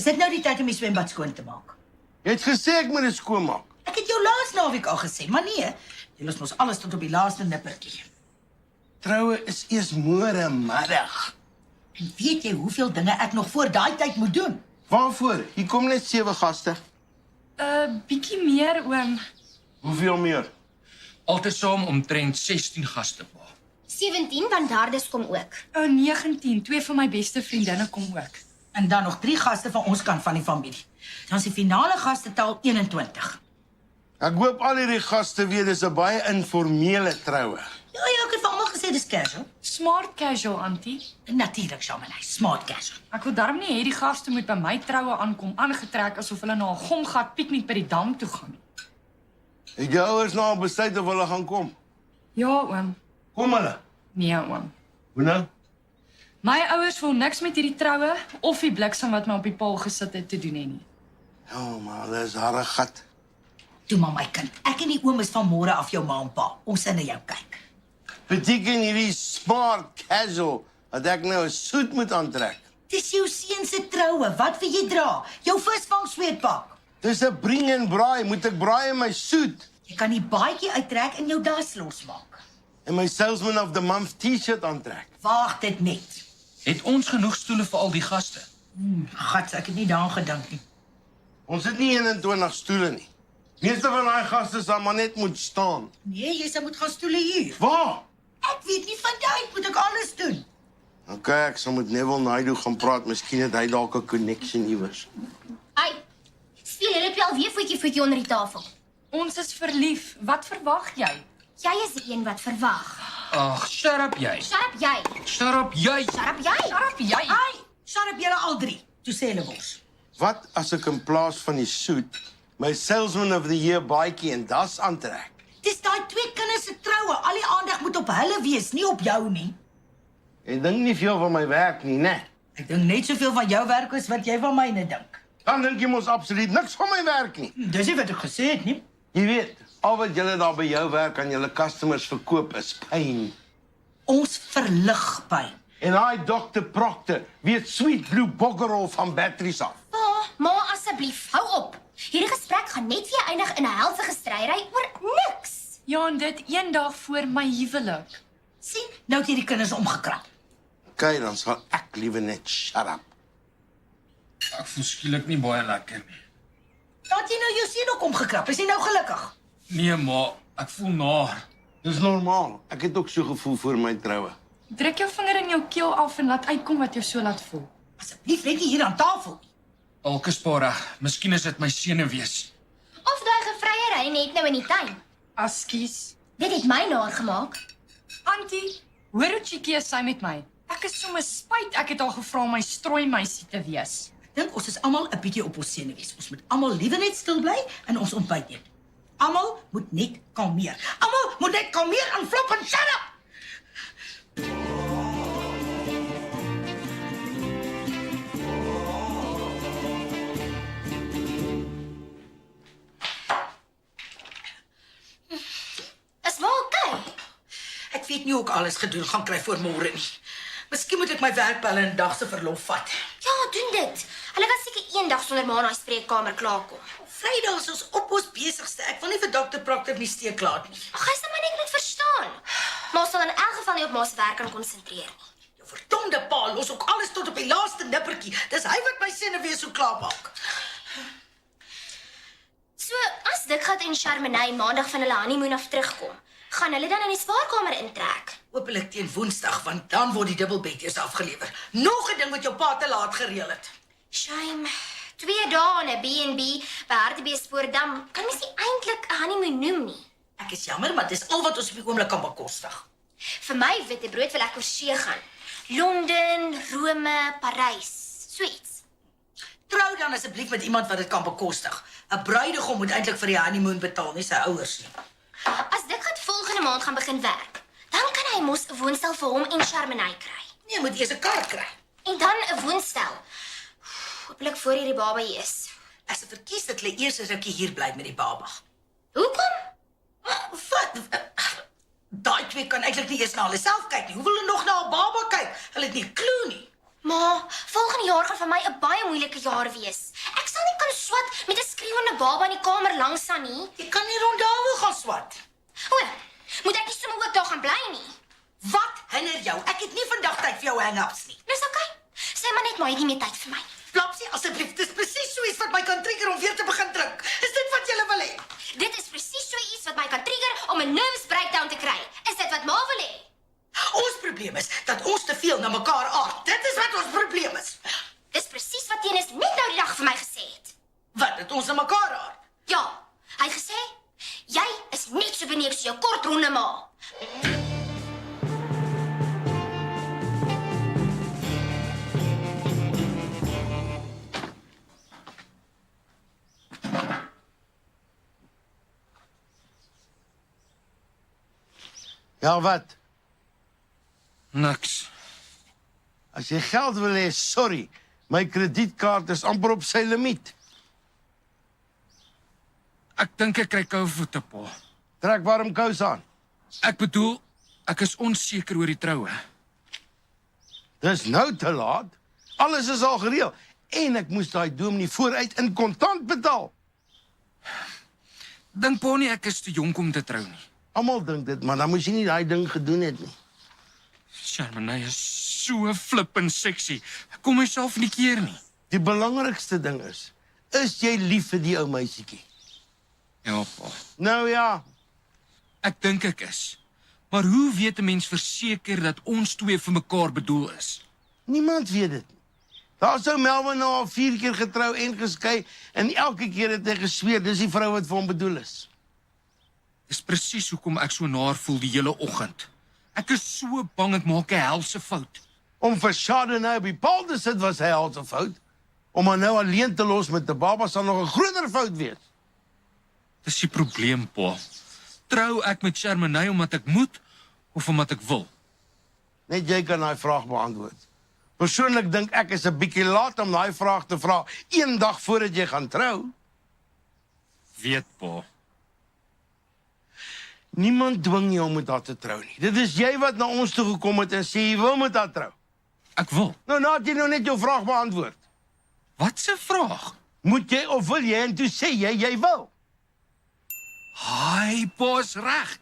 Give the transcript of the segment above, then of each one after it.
Is dit nou die tyd om die swembad skoon te maak? Jy het gesê ek moet dit skoonmaak. Ek het jou laas naweek al gesê, maar nee, jy los mos alles tot op die laaste nippertjie. Troue is eers môre middag. En weet jy hoeveel dinge ek nog voor daai tyd moet doen? Waarvoor? Hier kom net 7 gaste. Bietjie meer, oom. Hoeveel meer? Altesaam omtrent 16 gaste, pa. 17, want Dardes kom ook. 19, 2 van my beste vriendinne kom ook. En dan nog 3 gaste van ons kant van die familie. Dan is die finale gastetal 21. Ek hoop al hierdie gaste weet dis 'n baie informele troue. Ja, ek het vir almal gesê dis casual. Smart casual, auntie. Natuurlik, Chamonix, smart casual. Ek wil darm nie hê die gaste moet by my troue aankom aangetrek asof hulle na 'n gomgat piknik by die dam toe gaan. Het jou ouers nou al besluit of hulle gaan kom? Ja, oom. Kom hulle. Nee, oom. Hoe nou? My ouers wil niks met hierdie troue of die bliksem wat my op die paal gesit het te doen hê nie. Ja, maar hulle is harde gat. Toe maar my kind, ek en die oom is van môre af jou ma en pa. Ons sien na jou kyk. Beteken hierdie smart casual dat ek nou 'n soet moet aantrek? Dis jou seun se troue. Wat wil jy dra? Jou visvang sweetpak. Dis 'n bring en braai. Moet ek braai in my soet? Jy kan die baadjie uittrek en jou das losmaak. En my salesman of the month t-shirt aantrek? Waag dit net. Het ons genoeg stoele vir al die gaste? Gats, ek het nie daaraan gedink nie. Ons het nie 21 stoele nie. Meeste van daai gaste sal maar net moet staan. Nee, jy sal moet gaan stoele huur. Waar? Ek weet nie van daai moet ek alles doen. OK, ek sal met Neville Naidu gaan praat. Miskien het hy dalk 'n connection iewers. Ai, speel julle al weer voetjie onder die tafel. Ons is verlief. Wat verwag jy? Jy is die een wat verwag. Ag, shut up jy. Shut up jy. Shut up jy. Shut up jy. Shut up jy. Ai, shut up julle al 3. Toe sê hulle mos. Wat as ek in plaas van die soet my salesman of the year baadjie en das aantrek? Dis daai 2 kinders se troue. Al die aandag moet op hulle wees, nie op jou nie. Jy dink nie veel van my werk nie, né? Ek dink net soveel van jou werk as wat jy van myne dink. Dan dink jy mos absoluut niks van my werk nie. Dis nie wat ek gesê het nie. Jy weet, al wat julle daar by jou werk aan julle customers verkoop is pyn. Ons verlig pyn. En hy Dr. Proctor weet sweet blue boggerol van batteries af. Pa, ma asseblief, hou op. Hierdie gesprek gaan net weer eindig in 'n helsige strydery oor niks. Ja, en dit eendag voor my huwelik. Sien, nou het hierdie kinders omgekrap. OK, dan sal ek liewer net shut up. Ek voel skielik nie baie lekker nie. Laat jy nou jou seun ook omgekrap. Is jy nou gelukkig? Nee, maar ek voel naar. Dis normaal. Ek het ook so gevoel voor my troue. Druk jou vinger in jou keel af en laat uitkom wat jou so laat voel. Asseblief net nie hier aan tafel nie. Alke spaar, miskien is dit my senuwees. Of daai gevryery net nou in die tuin. Askies. Dit het my naar gemaak. Auntie, hoor hoe cheeky is sy met my. Ek is sommer spyt ek het haar gevra om my strooimeisie te wees. Ek dink ons is almal 'n bietjie op ons senuwees. Ons moet almal liewer net stil bly en ons ontbyt eet. Almal moet net kalmeer. Almal moet net kalmeer en flop en shut up. Is maar okay. Ek weet nie hoe ek alles gedoen gaan kry voor môre nie. Miskien moet ek my werkpelle en dag se verlof vat. Ja, doen dit. Hulle was seker eendag sonder ma in daai spreekkamer klaarkom. Vrydag is ons op ons besigste. Ek wil nie vir Dr. Proctor nie steek laat nie. Ag, hy sal maar net moet verstaan. Ma sal in elk geval nie op ma se werk kan konsentreer nie. Jou verdomde pa los ook alles tot op die laaste nippertjie. Dis hy wat my senuwees so klaar maak. So, as Dikgat en Charmenay maandag van hulle honeymoon af terugkom, gaan hulle dan in die spaarkamer intrek. Hoopelik teen Woensdag, want dan word die dubbelbed eers afgelewer. Nog 'n ding wat jou pa te laat gereël het. Shame. 2 dae in 'n B&B by Hartbeespoortdam kan mens nie eintlik 'n honeymoon noem nie. Ek is jammer, maar dis al wat ons op die oomblik kan bekostig. Vir my witbrood wil ek oor see gaan. Londen, Rome, Parys, so iets. Trou dan asseblief met iemand wat dit kan bekostig. 'n Bruidegom moet eintlik vir die honeymoon betaal, nie sy ouers nie. As Dikgat volgende maand gaan begin werk, dan kan hy mos 'n woonstel vir hom en Charmenay kry. Nee, moet eers 'n kar kry. En dan 'n woonstel. Hoopelik voor hierdie baba hier is. As sy verkies dat hulle eers 'n rukkie hier bly met die baba. Hoekom? Wat? Daai twee kan eintlik nie eens na hulle self kyk nie. Hoe wil hulle nog na 'n baba kyk? Hulle het nie 'n klou nie. Maar volgende volgende jaar gaan vir my 'n baie moeilike jaar wees. Ek sal nie kan swat met 'n skreeuende baba in die kamer langs aan nie. Jy kan nie rond daar gaan swat. O, moet ek nie sommer ook daar gaan bly nie? Wat hinder jou? Ek het nie vandag tyd vir jou hang-ups nie. Dis okay. Sê maar net maar jy het nie meer tyd vir my. Flapsie, asseblief, dis presies so iets wat my kan trigger om weer te begin drink. Is dit wat jy wil hê? Dit is presies so iets wat my kan trigger om 'n nervous breakdown te kry. Is dit wat Ma wil hê? Ons probleem is dat ons te veel na mekaar aard. Dit is wat ons probleem is. Dis presies wat Tenis net nou die dag vir my gesê het. Wat het ons na mekaar aard? Ja, hy het gesê, jy is net so beneek so jou kortronde ma. Ja, wat? Niks. As jy geld wil hê, sorry. My kredietkaart is amper op sy limiet. Ek dink ek kry koue voete, pa. Trek warm kous aan. Ek bedoel, ek is onseker oor die troue. Dis nou te laat. Alles is al gereël. En ek moes daai dominee vooruit in kontant betaal. Dink pa nie ek is te jonk om te trou nie. Almal dink dit, maar dan moes jy nie daai ding gedoen het nie. Shermanay is so flippin sexy. Ek kom myself nie keer nie. Die belangrikste ding is jy lief vir die ou meisietjie? Ja, pa. Nou ja, Ek dink ek is. Maar hoe weet 'n mens verseker dat ons twee vir mekaar bedoel is? niemand weet dit nie. Daar sou Melvin nou al 4 keer getrou en geskei en elke keer het hy gesweer dis die vrou wat vir hom bedoel is. Dis presies hoekom ek so naar voel die hele oggend. Ek is so bang ek maak 'n helse fout. Om vir Shade nou op die paal te sit was hy al 'n fout. Om haar nou alleen te los met 'n baba sal nog 'n groter fout wees. Dis die probleem, pa. Trou ek met Shermanay omdat ek moet of omdat ek wil? Net jy kan daai vraag beantwoord. Persoonlik dink ek is 'n bietjie laat om daai vraag te vra een dag voordat jy gaan trou. Weet, pa. Niemand dwing jou om met haar te trou nie. Dit is jy wat na ons toe gekom het en sê jy wil met haar trou. Ek wil. Nou nadat jy nou net jou vraag beantwoord. Wat 'n vraag? Moet jy of wil jy en toe sê jy wil. Haai, pa is reg.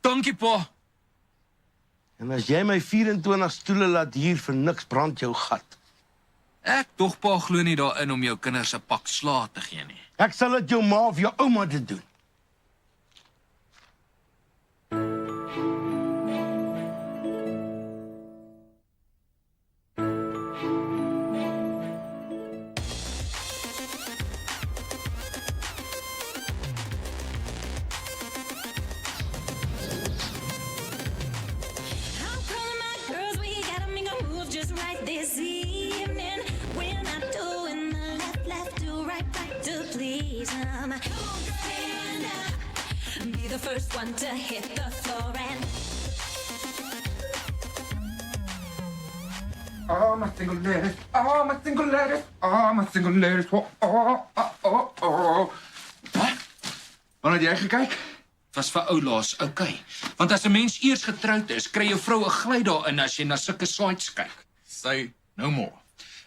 Dankie, pa. En as jy my 24 stoele laat hier vir niks brand jou gat. Ek tog pa glo nie daarin om jou kinders 'n pak slaag te gee nie. Ek sal dit jou ma of jou ouma dit doen. I'm calling my girls, we gotta make a move just right this evening. We're not doing the left to right to please them. Stand up, be the first one to hit the floor and Oh, my single ladies. Oh, my single ladies. Oh, my single ladies. Wat? Wanneer het jy gekyk? Was vir oulaas, okay. Want as 'n mens eers getroud is, kry jou vrou 'n gly daarin as jy na sulke sites kyk. Sy nou maar.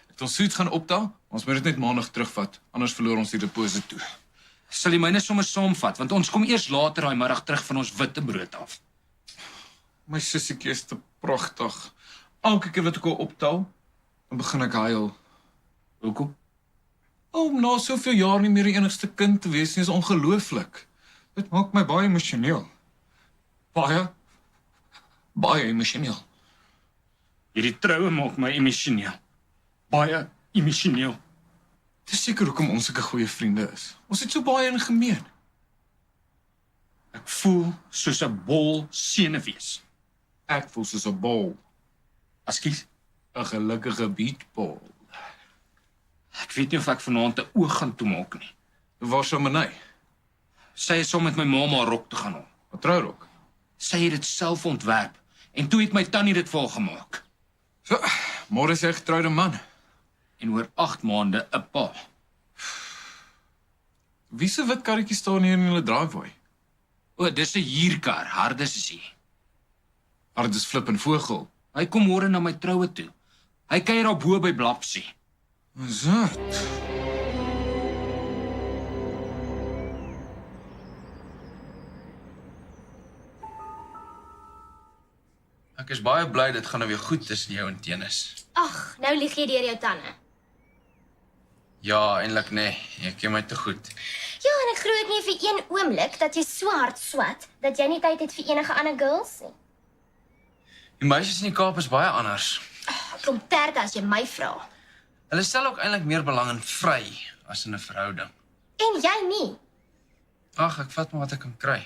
Het ons suits gaan optel? Ons moet dit net maandag terugvat, anders verloor ons die deposito toe. Sal jy myne sommer saamvat, want ons kom eers later daai middag terug van ons witbrood af. My sussiekie is te pragtig. Elke keer wat ek haar optel, dan begin ek huil. Hoekom? Om na soveel jaar nie meer die enigste kind te wees nie, is ongelooflik. Dit maak my baie emosioneel. Baie emosioneel. Hierdie troue maak my emosioneel. Baie emosioneel. Dis seker hoekom ons sulke goeie vriende is. Ons het so baie in gemeen. Ek voel soos 'n bol senuwees. Ek voel soos 'n bol, Askies, 'n gelukkige beatball. ek weet nie of ek vanaand 'n oog gaan toemaak nie. Waar sou Manay? Sy is saam met my ma haar rok te gaan haal. 'n trourok. Sy het dit self ontwerp en toe het my tannie dit vir haar gemaak. So, môre is jy 'n getroude man. En oor 8 maande 'n pa. Wie se wit karretjie staan hier in hulle driveway? O, dis 'n huurkar, Hardes is hier. Maar dis flip en vogel. Hy kom môre na my troue toe. Hy kuier daar bo by Blapsie. Is dit? Ek is baie bly dit gaan nou weer goed tussen jou en Tenis. Ag, nou lieg jy deur jou tande. Ja, eintlik nee, jy ken my te goed. Ja, en ek glo ook nie vir een oomblik dat jy so hard swat dat jy nie tyd het vir enige ander girls nie. Die meisies in die Kaap is baie anders. Klomp perde as jy my vra. Hulle stel ook eintlik meer belang in vry as in 'n verhouding. En jy nie. Ag, ek vat maar wat ek kan kry.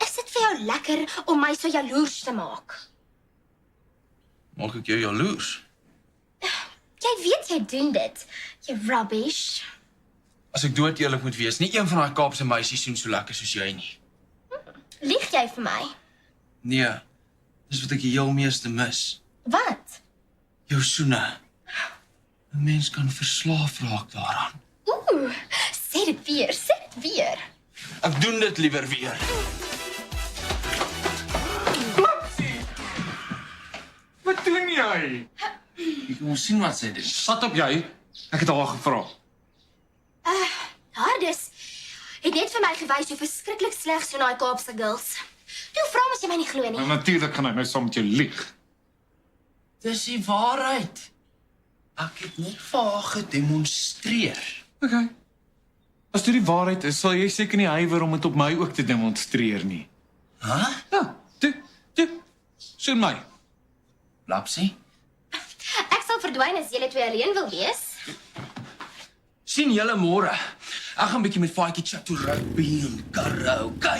Is dit vir jou lekker om my so jaloers te maak? Maak ek jou jaloers? Jy weet jy doen dit. Jy rubbish. As ek dood eerlik moet wees, nie een van daai Kaapse meisies doen so lekker soos jy nie. Lieg jy vir my? Nee, dis wat ek die heel meeste mis. Wat? Jou soene. 'n Mens kan verslaaf raak daaraan. Sê dit weer. Ek doen dit liewer weer. Wat doen jy? Jy kan ons sien wat sy doen. Wat op jy? Ek het haar gevra. Hardus het net vir my gewys hoe verskriklik sleg so daai Kaapse girls. Toe vra mos jy my nie glo nie. Nou natuurlik gaan ek nou saam met jou lieg. Dis die waarheid. Ek het net vir haar gedemonstreer. Okay. As dit die waarheid is, sal jy seker nie huiwer om dit op my ook te demonstreer nie. Hæ? Ja, toe. Soen my. Lapsie? Ek sal verdwyn as julle twee alleen wil wees. Sien julle môre. Ek gaan 'n bietjie met Faatjie chat toe rugby en karaoke.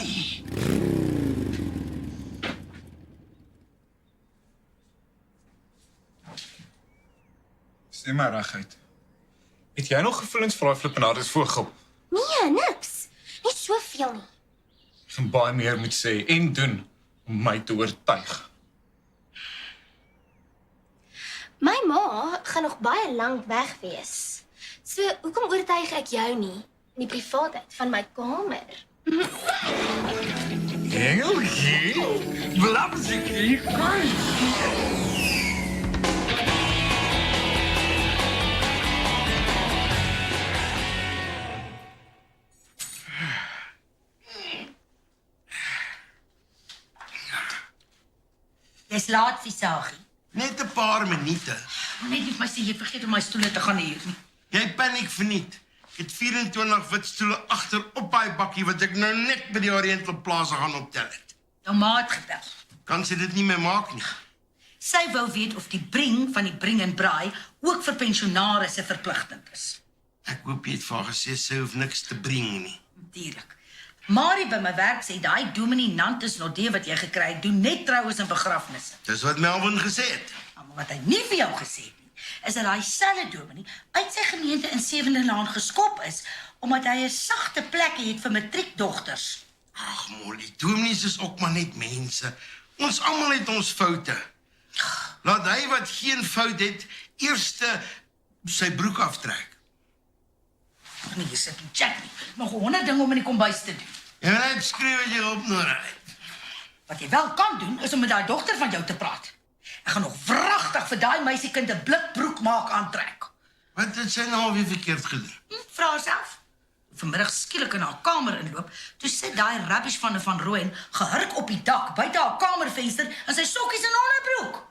Sê my reguit. Het jy nog gevoelens vir daai flippenades vogel? Nee, niks. Nie soveel nie. Ek gaan baie meer moet sê en doen om my te oortuig. My ma gaan nog baie lank weg wees. So, hoekom oortuig ek jou nie in die privaatheid van my kamer? Engeltjie, Blapsie, Dis laat, Visagie. net 'n paar minute. Net nie vir my sê jy vergeet om my stoele te gaan hier nie. Jy paniek verniet. Ek het 24 wit stoele agter op daai bakkie wat ek nou net by die Oriental Plaza gaan optel het. Jou ma het gebel. Kan sy dit nie meer maak nie? Sy wou weet of die bring van die bring en braai ook vir pensionarisse verpligtend is. Ek hoop jy het vir haar gesê sy hoef niks te bring nie. Natuurlik. Marie by my werk sê daai dominee Nantes Nodee wat jy gekry het, doen net troues en begrafnisse. Dis wat Melvin gesê het. Maar wat hy nie vir jou gesê het nie, is dat daai selfe dominee uit sy gemeente in Sewende Laan geskop is omdat hy 'n sagte plek het vir matriekdogters. Ag, Molly, dominees is ook maar net mense. Ons almal het ons foute. Laat hy wat geen fout het, eers sy broek aftrek. Nee, jy sit nie chat nie. Nog 100 dinge om in die kombuis te doen. En net skreeu wat jy op nodig het. Wat jy wel kan doen, is om met daai dogter van jou te praat. Ek gaan nog wragtig vir daai meisiekind 'n blikbroek maak aantrek. Wat het sy nou weer verkeerd gedoen? Vra haarself. Vanmiddag skielik in haar kamer inloop, toe sit daai rubbish van Van Rooyen gehurk op die dak buite haar kamervenster in sy sokkies en onderbroek.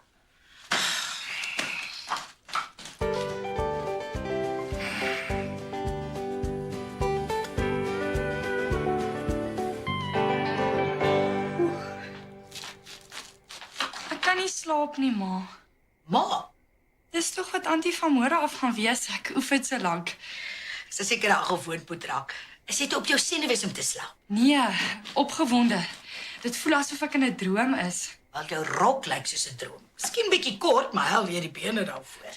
Ek kan nie slaap nie, ma. Ma, Dis tog wat Antie vanmôre af gaan wees. Ek oefen so lank. sy seker daar gewoon moet raak. Is dit op jou senuwees om te slaap? Nee, opgewonde. Dit voel asof ek in 'n droom is. Want jou rok lyk soos 'n droom. Miskien bietjie kort, maar hel weer die bene daarvoor.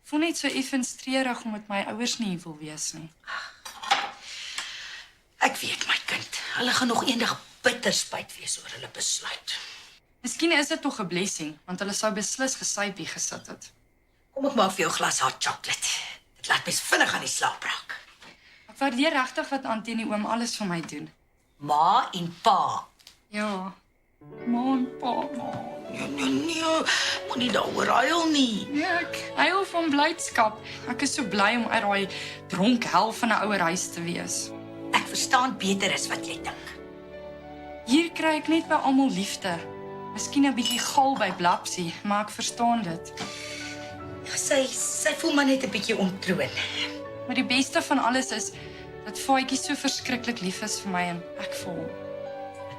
Voel net so effens treurig omdat my ouers nie hier wil wees nie. Ek weet my kind, hulle gaan nog eendag bitter spyt wees oor hulle besluit. Miskien is dit tog 'n blessing, want hulle sou beslis gesypie gesit het. Kom ek maak vir jou 'n glas hot chocolate. Dit laat mens vinnig aan die slaap raak. Ek waardeer regtig wat Antie en die oom alles vir my doen. Ma en pa. Ja. Ma en pa. Nee, Moenie daaroor huil nie. Nee, ek huil van blydskap. Ek is so bly om uit daai dronk hel van 'n ouer huis te wees. Ek verstaan beter as wat jy dink. Hier kry ek net by almal liefde. Miskien 'n bietjie gal by Blapsie, maar ek verstaan dit. Ja, sy voel maar net 'n bietjie ontroon. Maar die beste van alles is dat Faatjie so verskriklik lief is vir my en ek vir hom.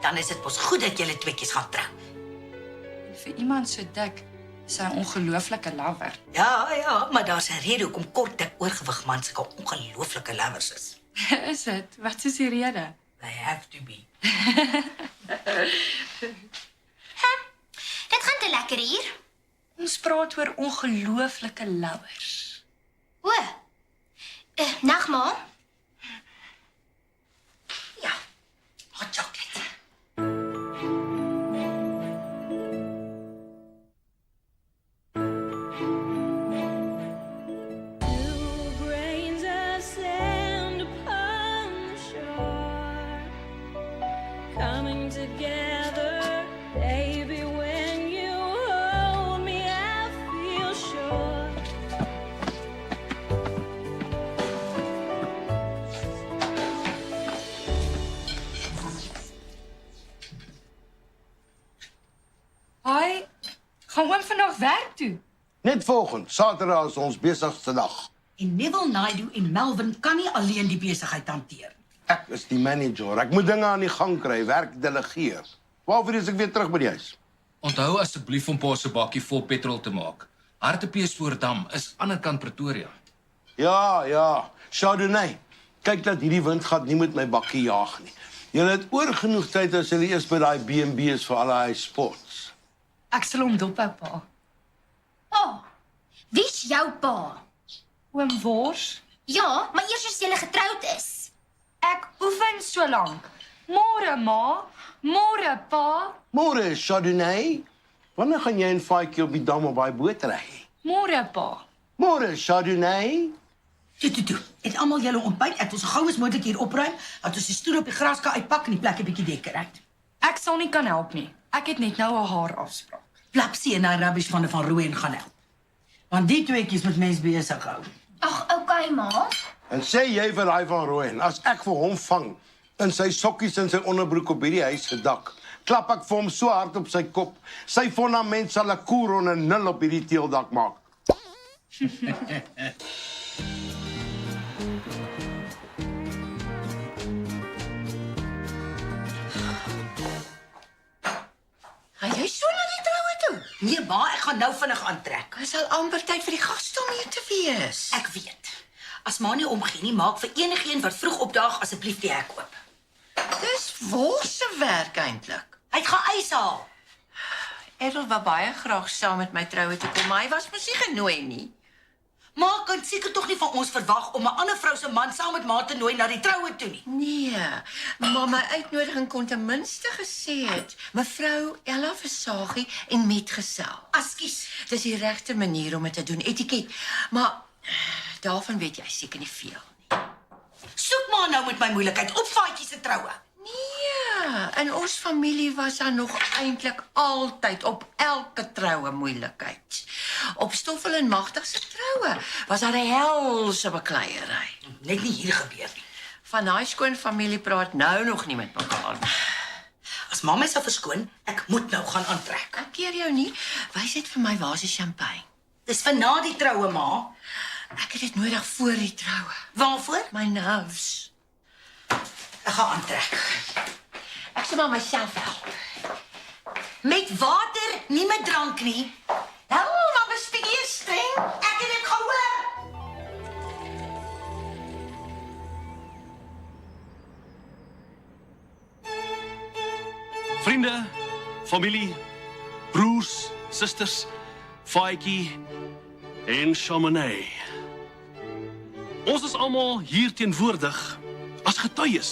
Dan is dit mos goed dat julle tweeetjies gaan trou. En vir iemand so dik is hy 'n ongelooflike lover. Ja, maar daar's 'n rede hoekom kort dik oorgewig mans sulke ongelooflike lovers is. Is dit? Wat is die rede? They have to be. Dit gaan te lekker hier. Ons praat oor ongelooflike lovers. O. Nag ma. Ja, hot chocolate. Two grains of sand upon the shore, coming together, baby. When you hold me, I feel sure. Hi, gaan oom vandag werk toe? Net volgende Saterdag is ons besigste dag. En Neville Naidu en Melvin kan nie alleen die besigheid hanteer. Ek is die manager. Ek moet dinge aan die gang kry, werk delegeer. Waarvoor is ek weer terug by die huis? Onthou asseblief om pa se bakkie vol petrol te maak. Hartbeespoortdam is aanderkant Pretoria. Ja, Chardonnay. Kyk dat hierdie windgat nie met my bakkie jaag nie. Julle het oor genoeg tyd as julle eers by daai B&B is vir allerlei sports. Ek sal hom dophou, pa. Pa. Wie's jou pa? Oom Wors, Ja, maar eers as jy getroud is. ek oefen so lank. Môre, ma. Môre, pa. Môre, Chardonnay. Wanneer gaan jy en Faitjie op die dam op daai boot ry? Môre, pa. Môre, Chardonnay. Toe. Het almal julle ontbyt? Ek wil so gou as moontlik hier opruim, dat ons die stoel op die gras kan uitpak en die plek 'n bietjie dekker uit. Ek sal nie kan help nie. Ek het net nou 'n haarafspraak. Plapsie en daai rubbish van Rooyen gaan help. Want die tweeetjies moet mens besig hou. Ag, okay, ma. En sê jy vir daai van Rooyen, as ek vir hom vang in sy sokkies en sy onderbroek op hierdie huis se dak, klap ek vir hom so hard op sy kop. Sy fondament sal 'n koeron en 0 op hierdie teeldak maak. Gaan jy so na die troue toe? Nee, maar ek gaan nou vinnig aantrek. Dit is al amper tyd vir die gaste om hier te wees. Ek weet. As ma nie omgee nie, maak vir enigiemand wat vroeg opdaag asseblief die hek oop. Dis Wors se werk eintlik. Hy het gaan ys haal. Errol wou baie graag saam met my troue toe kom, maar hy was mos nie genooi nie. Ma kan seker tog nie van ons verwag om 'n ander vrou se man saam met ma te nooi na die troue toe nie. Nee, maar my uitnodiging kon ten minste gesê het, mevrou Ella Versagie en metgesel. Askies. Dis die regte manier om dit te doen, etiket. Maar daarvan weet jy seker nie veel nie. Soek maar nou met my moeilikheid op Faitjie se troue. Nee, in ons familie was daar nog eintlik altyd op elke troue moeilikheid. Op Stoffel en Magtig se troue was daar 'n helse bekleierery. Net nie hier gebeur nie. Van daai skoon familie praat nou nog nie met mekaar nie. As ma my sal verskoon, ek moet nou gaan aantrek. Ek keer jou nie. Wys net vir my waar is die champagne? Dis vir na die troue, ma. Ek het dit nodig voor die troue. Waarvoor? My nerves. Ek gaan aantrek. Ek sal maar myself help. Met water, nie met drank nie. Nou, maar bestuur streng. Ek het dit gehoor. Vriende, familie, broers, susters, Faitjie en Chardonnay. Ons is almal hier teenwoordig as getuies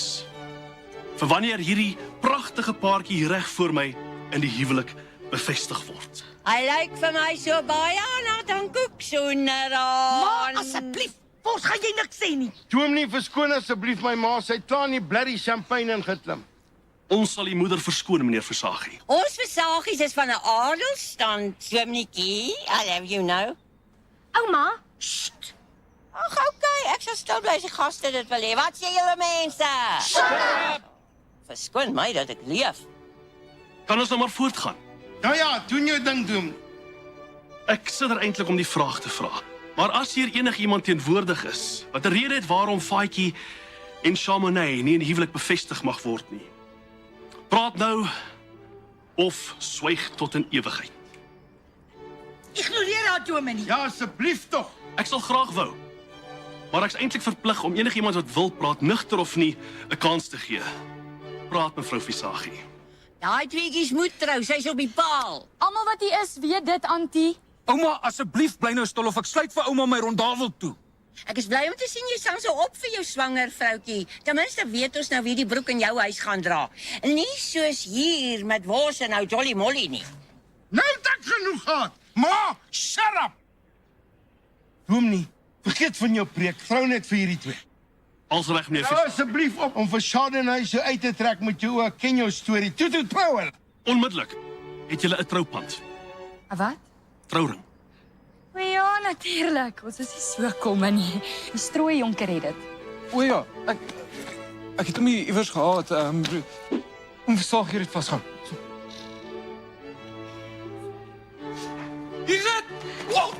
vir wanneer hierdie pragtige paartjie reg voor my in die huwelik bevestig word. Hy lyk vir my so baie na dan koeksoener aan. Ma, asseblief, ons gaan jy niks sê nie. Toe hom nie verskoon asseblief my ma, sy het klaar in die blerrie champagne ingeklim. Ons sal die moeder verskoon, meneer Versagie. Ons versagies is van 'n adelstand, swemnetjie. I love you know. Ouma, Ag, okay, ek sal stil bly as die gaste dit wil hê. Wat sê julle mense? Verskoon my dat ek leef. Kan ons nou maar voortgaan? Nou ja, doen jou ding, doen. Ek sit er eintlik om die vraag te vra. Maar as hier enigiemand teenwoordig is wat 'n rede het waarom Faitjie en Chamonix nie in die huwelik bevestig mag word nie, praat nou of swyg tot in ewigheid. Ignoreer haar Dominee. Ja, asseblief tog. Ek sal graag wou, maar ek's eintlik verplig om enigiemand wat wil praat, nugter of nie, 'n kans te gee. Praat mevrou Visagie. Daai tweeetjies moet trou, sy's op die paal. Almal wat hier is, weet dit, Antie. Ouma, asseblief bly nou stil of ek sluit vir ouma my rondawel toe. Ek is bly om te sien jy staan so op vir jou swanger vroutjie. Ten minste weet ons nou wie die broek in jou huis gaan dra. En nie soos hier met wors en nou Jolly Molly nie. Nou het ek genoeg gehad. Ma, shut up. Dominee, vergeet van jou preek. Trou net vir hierdie twee. Als reg, meneer Nou Visagie. asseblief op om vir Chardonnay so uit te trek met jou ken jou storie. Toe trou hulle. Onmiddellik het julle 'n troupand, Wat? trouring. O ja, natuurlik. Ons is nie so kom nie. Die strooi jonker het dit. O ja, ek het hom hier iewers gehad. Om versaag hier het vasgehou. So. Hier is dit! Wow!